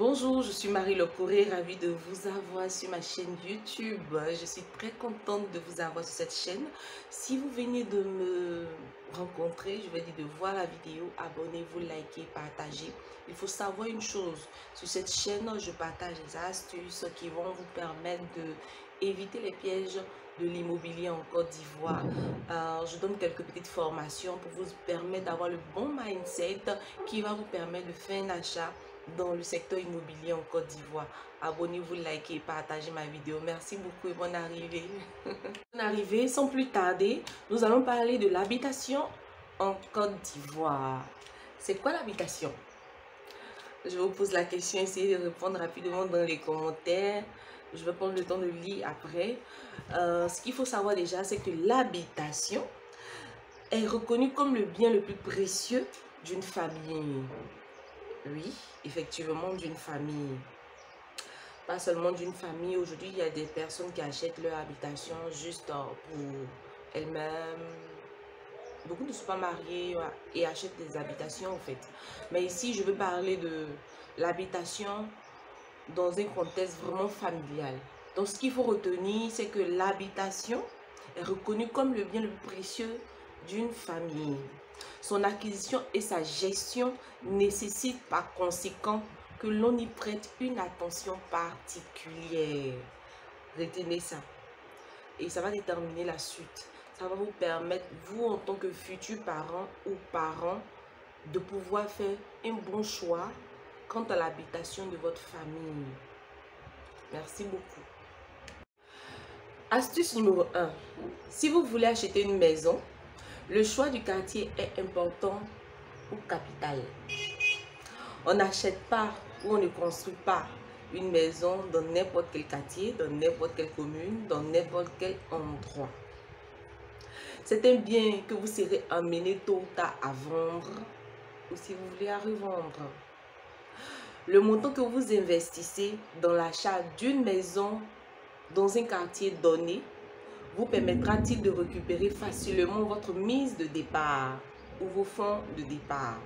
Bonjour, je suis Marie Lecouré, ravie de vous avoir sur ma chaîne YouTube. Je suis très contente de vous avoir sur cette chaîne. Si vous venez de me rencontrer, je vais dire de voir la vidéo, abonnez-vous, likez, partagez. Il faut savoir une chose, sur cette chaîne, je partage des astuces qui vont vous permettre d'éviter les pièges de l'immobilier en Côte d'Ivoire. Je donne quelques petites formations pour vous permettre d'avoir le bon mindset qui va vous permettre de faire un achat dans le secteur immobilier en Côte d'Ivoire. Abonnez-vous, likez et partagez ma vidéo. Merci beaucoup et bonne arrivée. Bonne arrivée, sans plus tarder, nous allons parler de l'habitation en Côte d'Ivoire. C'est quoi l'habitation? Je vous pose la question, essayez de répondre rapidement dans les commentaires. Je vais prendre le temps de lire après. Ce qu'il faut savoir déjà, c'est que l'habitation est reconnue comme le bien le plus précieux d'une famille. Oui, effectivement, d'une famille. Pas seulement d'une famille. Aujourd'hui, il y a des personnes qui achètent leur habitation juste pour elles-mêmes. Beaucoup ne sont pas mariés et achètent des habitations, en fait. Mais ici, je veux parler de l'habitation dans un contexte vraiment familial. Donc, ce qu'il faut retenir, c'est que l'habitation est reconnue comme le bien le plus précieux d'une famille. Son acquisition et sa gestion nécessitent par conséquent que l'on y prête une attention particulière. Retenez ça. Et ça va déterminer la suite. Ça va vous permettre, vous en tant que futur parent ou parent, de pouvoir faire un bon choix quant à l'habitation de votre famille. Merci beaucoup. Astuce numéro 1. Si vous voulez acheter une maison, le choix du quartier est important ou capital. On n'achète pas ou on ne construit pas une maison dans n'importe quel quartier, dans n'importe quelle commune, dans n'importe quel endroit. C'est un bien que vous serez amené tôt ou tard à vendre ou si vous voulez à revendre. Le montant que vous investissez dans l'achat d'une maison dans un quartier donné vous permettra-t-il de récupérer facilement votre mise de départ ou vos fonds de départ?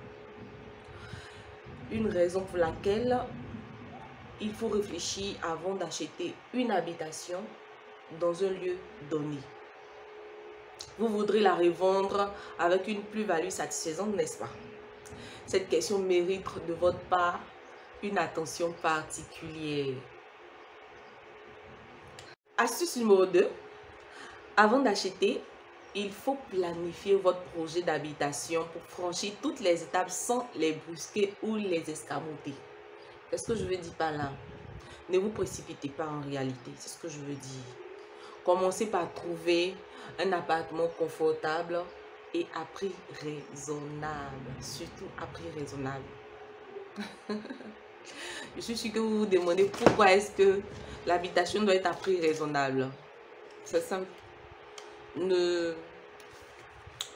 Une raison pour laquelle il faut réfléchir avant d'acheter une habitation dans un lieu donné. Vous voudrez la revendre avec une plus-value satisfaisante, n'est-ce pas? Cette question mérite de votre part une attention particulière. Astuce numéro 2. Avant d'acheter, il faut planifier votre projet d'habitation pour franchir toutes les étapes sans les brusquer ou les escamoter. Qu'est-ce que je veux dire par là? Ne vous précipitez pas en réalité, c'est ce que je veux dire. Commencez par trouver un appartement confortable et à prix raisonnable. Surtout à prix raisonnable. Je suis sûre que vous vous demandez pourquoi est-ce que l'habitation doit être à prix raisonnable. C'est simple.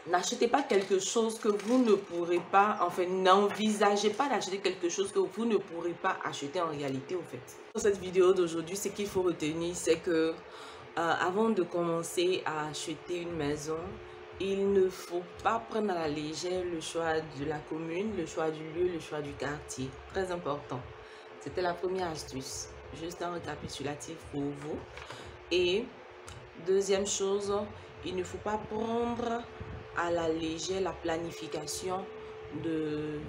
N'achetez pas quelque chose que vous ne pourrez pas, enfin n'envisagez pas d'acheter quelque chose que vous ne pourrez pas acheter en réalité au fait. Dans cette vidéo d'aujourd'hui, ce qu'il faut retenir, c'est que avant de commencer à acheter une maison, il ne faut pas prendre à la légère le choix de la commune, le choix du lieu, le choix du quartier. Très important. C'était la première astuce. Juste un récapitulatif pour vous. Et deuxième chose, il ne faut pas prendre à la légère la planification de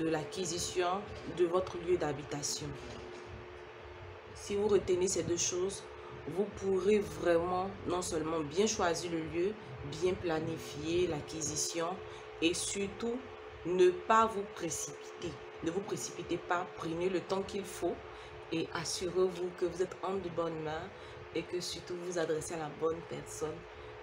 l'acquisition de votre lieu d'habitation. Si vous retenez ces deux choses, vous pourrez vraiment non seulement bien choisir le lieu, bien planifier l'acquisition et surtout ne pas vous précipiter. Ne vous précipitez pas, prenez le temps qu'il faut et assurez-vous que vous êtes en de bonnes mains et que surtout vous adressez à la bonne personne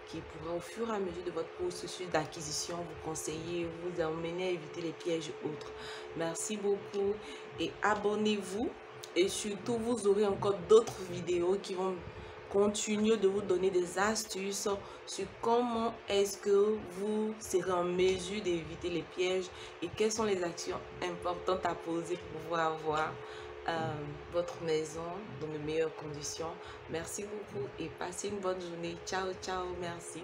qui pourra au fur et à mesure de votre processus d'acquisition vous conseiller, vous emmener à éviter les pièges autres. Merci beaucoup et abonnez-vous et surtout vous aurez encore d'autres vidéos qui vont continuer de vous donner des astuces sur comment est-ce que vous serez en mesure d'éviter les pièges et quelles sont les actions importantes à poser pour pouvoir avoir votre maison dans de meilleures conditions. Merci beaucoup et passez une bonne journée. Ciao, ciao, merci.